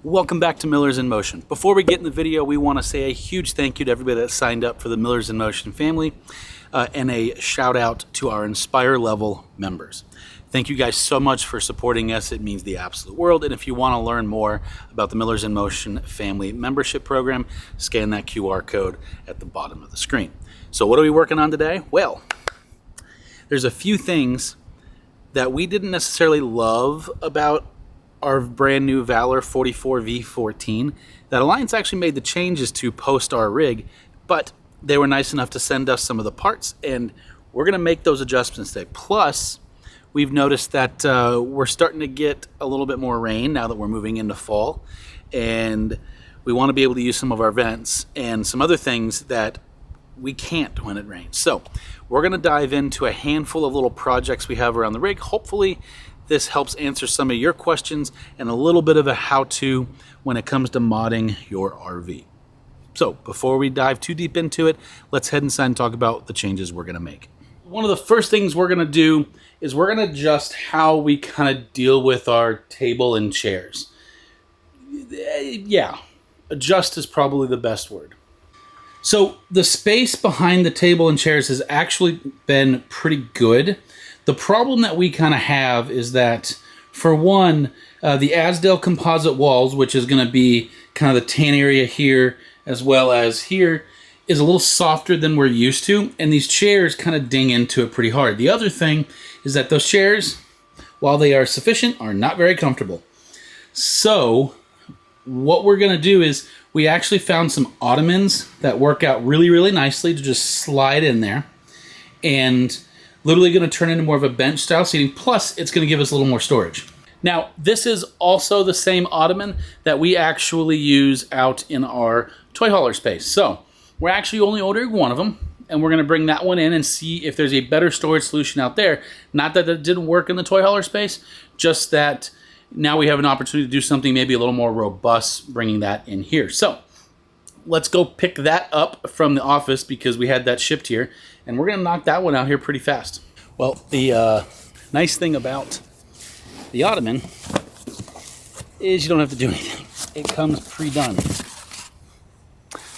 Welcome back to Millers in Motion. Before we get in the video, we want to say a huge thank you to everybody that signed up for the Millers in Motion family, and a shout out to our Inspire level members. Thank you guys so much for supporting us. It means the absolute world. And if you want to learn more about the Millers in Motion family membership program, scan that QR code at the bottom of the screen. So what are we working on today? Well, there's a few things that we didn't necessarily love about our brand new Valor 44V14 that Alliance actually made the changes to post our rig, but they were nice enough to send us some of the parts, and we're going to make those adjustments today. Plus, we've noticed that we're starting to get a little bit more rain now that we're moving into fall, and we want to be able to use some of our vents and some other things that we can't when it rains. So we're going to dive into a handful of little projects we have around the rig. Hopefully this helps answer some of your questions and a little bit of a how-to when it comes to modding your RV. So before we dive too deep into it, let's head inside and talk about the changes we're going to make. One of the first things we're going to do is we're going to adjust how we kind of deal with our table and chairs. Yeah, adjust is probably the best word. So the space behind the table and chairs has actually been pretty good. The problem that we kind of have is that, for one, the Asdale composite walls, which is going to be kind of the tan area here as well as here, is a little softer than we're used to, and these chairs kind of ding into it pretty hard. The other thing is that those chairs, while they are sufficient, are not very comfortable. So what we're going to do is we actually found some ottomans that work out really, really nicely to just slide in there, and literally going to turn into more of a bench style seating. Plus, it's going to give us a little more storage. Now, this is also the same ottoman that we actually use out in our toy hauler space. So we're actually only ordering one of them, and we're going to bring that one in and see if there's a better storage solution out there. Not that it didn't work in the toy hauler space, just that now we have an opportunity to do something maybe a little more robust, bringing that in here. So let's go pick that up from the office because we had that shipped here, and we're going to knock that one out here pretty fast. Well, the nice thing about the ottoman is you don't have to do anything. It comes pre-done.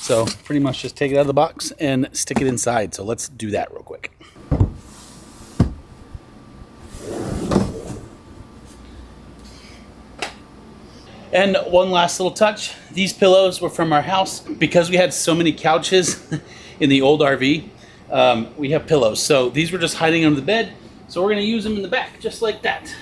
So pretty much just take it out of the box and stick it inside. So let's do that real quick. And one last little touch. These pillows were from our house. Because we had so many couches in the old RV, we have pillows. So these were just hiding under the bed. So we're going to use them in the back, just like that.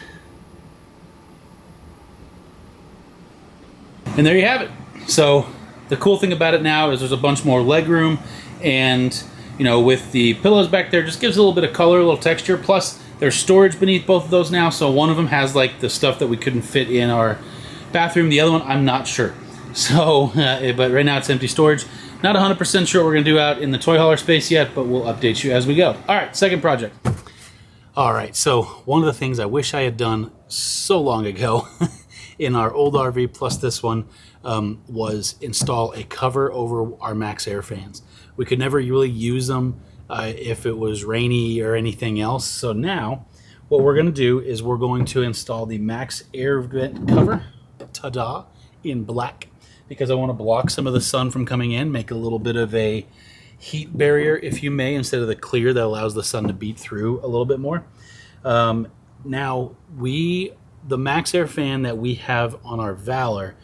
And there you have it. So the cool thing about it now is there's a bunch more leg room, and you know, with the pillows back there, just gives a little bit of color, a little texture. Plus there's storage beneath both of those now. So one of them has like the stuff that we couldn't fit in our bathroom. The other one, I'm not sure. So, but right now it's empty storage. Not 100% sure what we're going to do out in the toy hauler space yet, but we'll update you as we go. All right, second project. All right, so one of the things I wish I had done so long ago in our old RV plus this one was install a cover over our Max Air fans. We could never really use them if it was rainy or anything else. So now what we're going to do is we're going to install the Max Air vent cover, ta-da, in black, because I want to block some of the sun from coming in, make a little bit of a heat barrier, if you may, instead of the clear that allows the sun to beat through a little bit more. Now, the Max Air fan that we have on our Valor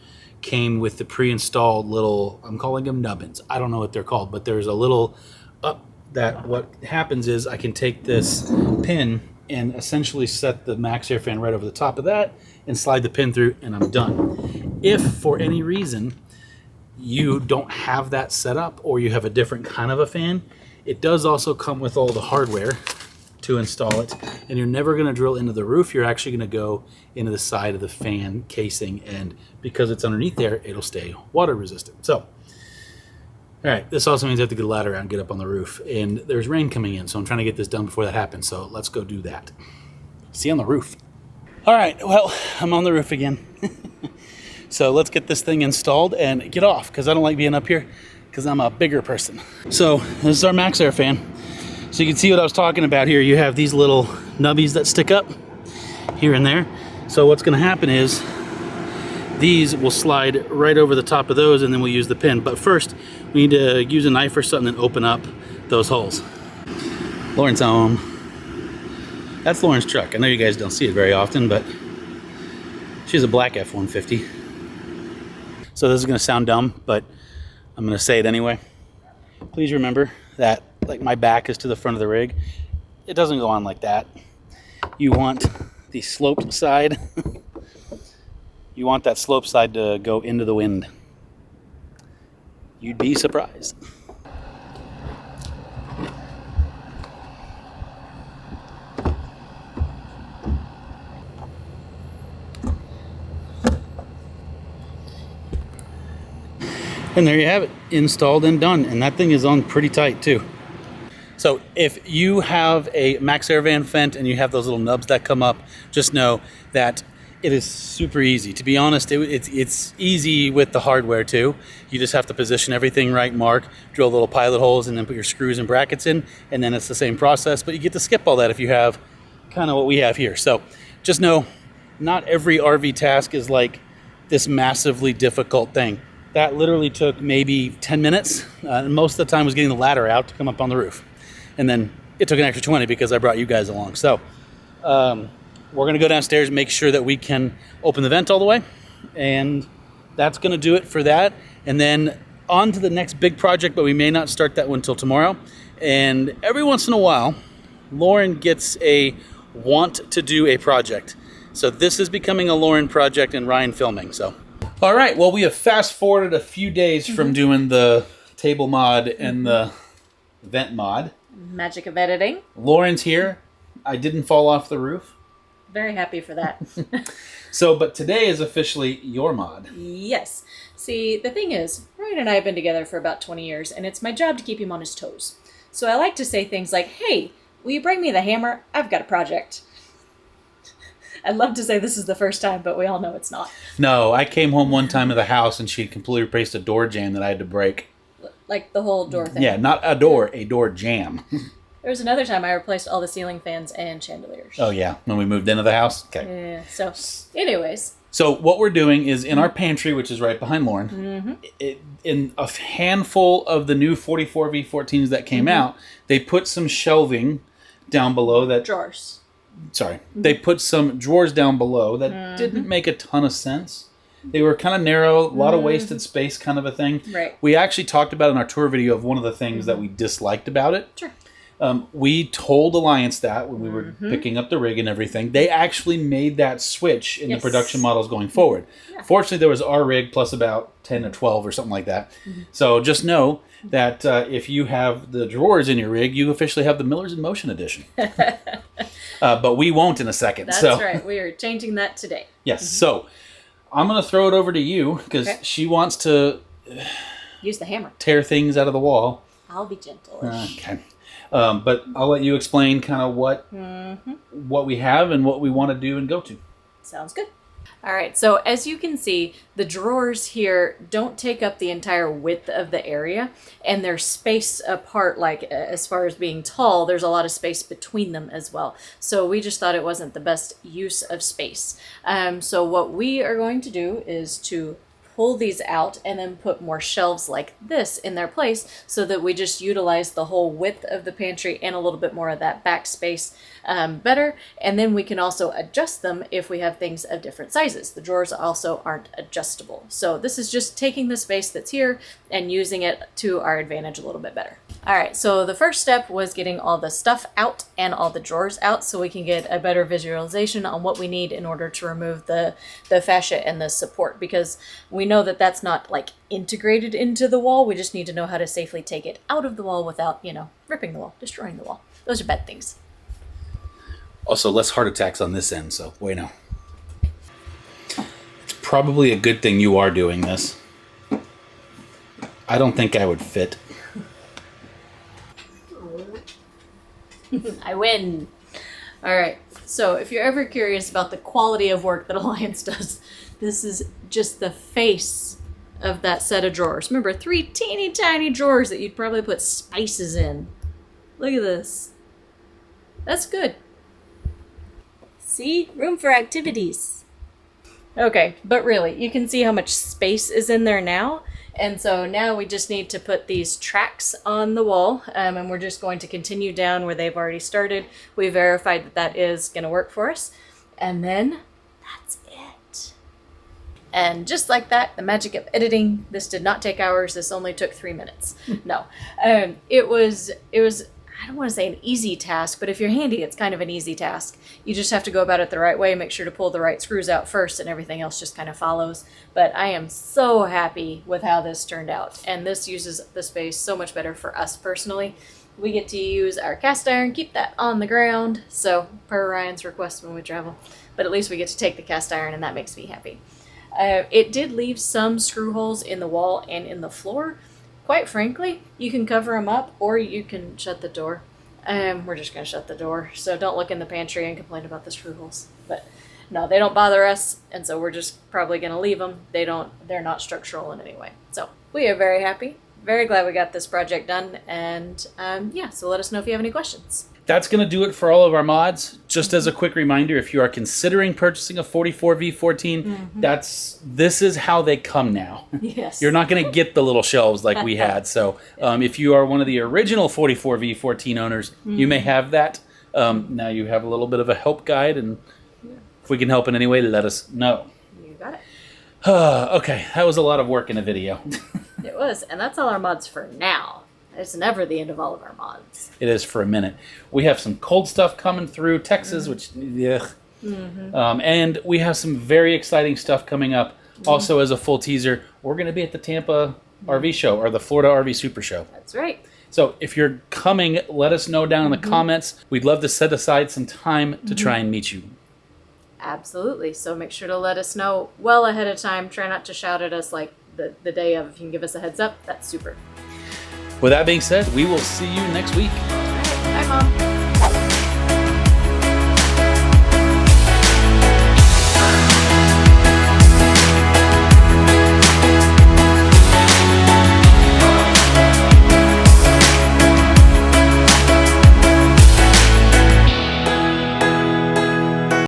came with the pre-installed little, I'm calling them nubbins. I don't know what they're called, but there's a little up that what happens is I can take this pin and essentially set the Max Air fan right over the top of that and slide the pin through, and I'm done. If for any reason you don't have that set up, or you have a different kind of a fan, it does also come with all the hardware to install it, and you're never going to drill into the roof. You're actually going to go into the side of the fan casing, and because it's underneath there, it'll stay water resistant. So, all right, this also means I have to get a ladder out and get up on the roof, and there's rain coming in, so I'm trying to get this done before that happens. So let's go do that. See you on the roof. All right, well, I'm on the roof again. So let's get this thing installed and get off, because I don't like being up here because I'm a bigger person. So this is our Max Air fan. So you can see what I was talking about here. You have these little nubbies that stick up here and there. So what's going to happen is these will slide right over the top of those, and then we'll use the pin. But first, we need to use a knife or something and open up those holes. Lauren's home. That's Lauren's truck. I know you guys don't see it very often, but she's a black F-150. So this is gonna sound dumb, but I'm gonna say it anyway. Please remember that, like, my back is to the front of the rig. It doesn't go on like that. You want the sloped side. You want that slope side to go into the wind. You'd be surprised. And there you have it, installed and done. And that thing is on pretty tight too. So if you have a Max Airvan Fendt and you have those little nubs that come up, just know that it is super easy. To be honest, it's easy with the hardware too. You just have to position everything right, mark, drill little pilot holes, and then put your screws and brackets in, and then it's the same process, but you get to skip all that if you have kind of what we have here. So just know, not every RV task is like this massively difficult thing. That literally took maybe 10 minutes, and most of the time was getting the ladder out to come up on the roof. And then it took an extra 20 because I brought you guys along. So we're gonna go downstairs and make sure that we can open the vent all the way. And that's gonna do it for that. And then on to the next big project, but we may not start that one until tomorrow. And every once in a while, Lauren gets a want to do a project. So this is becoming a Lauren project and Ryan filming, so. All right, well, we have fast forwarded a few days from doing the table mod and the vent mod. Magic of editing. Lauren's here. I didn't fall off the roof. Very happy for that. So, but today is officially your mod. Yes. See, the thing is, Ryan and I have been together for about 20 years, and it's my job to keep him on his toes. So I like to say things like, hey, will you bring me the hammer? I've got a project. I'd love to say this is the first time, but we all know it's not. No, I came home one time to the house, and she had completely replaced a door jamb that I had to break. Like the whole door thing. Yeah, not a door jamb. There was another time I replaced all the ceiling fans and chandeliers. Oh, yeah, when we moved into the house? Okay. Yeah, so anyways. So what we're doing is in our pantry, which is right behind Lauren, in a handful of the new 44V14s that came out, they put some shelving down below that... Drawers. Sorry. They put some drawers down below that didn't make a ton of sense. They were kind of narrow, a lot of wasted space kind of a thing. Right. We actually talked about in our tour video of one of the things that we disliked about it. Sure. We told Alliance that when we were picking up the rig and everything. They actually made that switch in the production models going forward. Yeah. Fortunately, there was our rig plus about 10 to 12 or something like that. So just know that if you have the drawers in your rig, you officially have the Millers in Motion edition. But we won't in a second. That's right. We are changing that today. Yes. So I'm going to throw it over to you because she wants to use the hammer. Tear things out of the wall. I'll be gentle. Okay. But I'll let you explain kind of what we have and what we want to do and go to. Sounds good. All right, so as you can see, the drawers here don't take up the entire width of the area, and they're spaced apart, like as far as being tall, there's a lot of space between them as well. So we just thought it wasn't the best use of space. So what we are going to do is to pull these out and then put more shelves like this in their place so that we just utilize the whole width of the pantry and a little bit more of that back space better. And then we can also adjust them if we have things of different sizes. The drawers also aren't adjustable. So this is just taking the space that's here and using it to our advantage a little bit better. All right, so the first step was getting all the stuff out and all the drawers out so we can get a better visualization on what we need in order to remove the fascia and the support, because we know that that's not like integrated into the wall. We just need to know how to safely take it out of the wall without, you know, ripping the wall, destroying the wall. Those are bad things. Also, less heart attacks on this end, so bueno. It's probably a good thing you are doing this. I don't think I would fit. I win. All right, so if you're ever curious about the quality of work that Alliance does, this is just the face of that set of drawers. Remember, 3 teeny tiny drawers that you'd probably put spices in. Look at this. That's good. See? Room for activities. Okay, but really, you can see how much space is in there now. And so now we just need to put these tracks on the wall, and we're just going to continue down where they've already started. We verified that that is going to work for us. And then that's it. And just like that, the magic of editing, this did not take hours. This only took 3 minutes. No, it was, I don't want to say an easy task, but if you're handy, it's kind of an easy task. You just have to go about it the right way, make sure to pull the right screws out first, and everything else just kind of follows. But I am so happy with how this turned out, and this uses the space so much better for us personally. We get to use our cast iron, keep that on the ground, so per Ryan's request when we travel. But at least we get to take the cast iron, and that makes me happy. It did leave some screw holes in the wall and in the floor. Quite frankly, you can cover them up or you can shut the door. We're just going to shut the door, so don't look in the pantry and complain about the screw holes. But no, they don't bother us, and so we're just probably going to leave them. They're not structural in any way. So we are very happy, very glad we got this project done, and yeah, so let us know if you have any questions. That's going to do it for all of our mods. Just as a quick reminder, if you are considering purchasing a 44V14, this is how they come now. Yes. You're not going to get the little shelves like we had. So if you are one of the original 44V14 owners, you may have that. Now you have a little bit of a help guide, and if we can help in any way, let us know. You got it. Okay, that was a lot of work in a video. It was, and that's all our mods for now. It's never the end of all of our mods. It is for a minute. We have some cold stuff coming through Texas, which, ugh. And we have some very exciting stuff coming up. Also, as a full teaser, we're going to be at the Tampa RV show, or the Florida RV Super Show. That's right. So if you're coming, let us know down in the comments. We'd love to set aside some time to try and meet you. Absolutely. So make sure to let us know well ahead of time. Try not to shout at us like the day of. If you can give us a heads up, that's super. With that being said, we will see you next week. All right. Bye, Mom.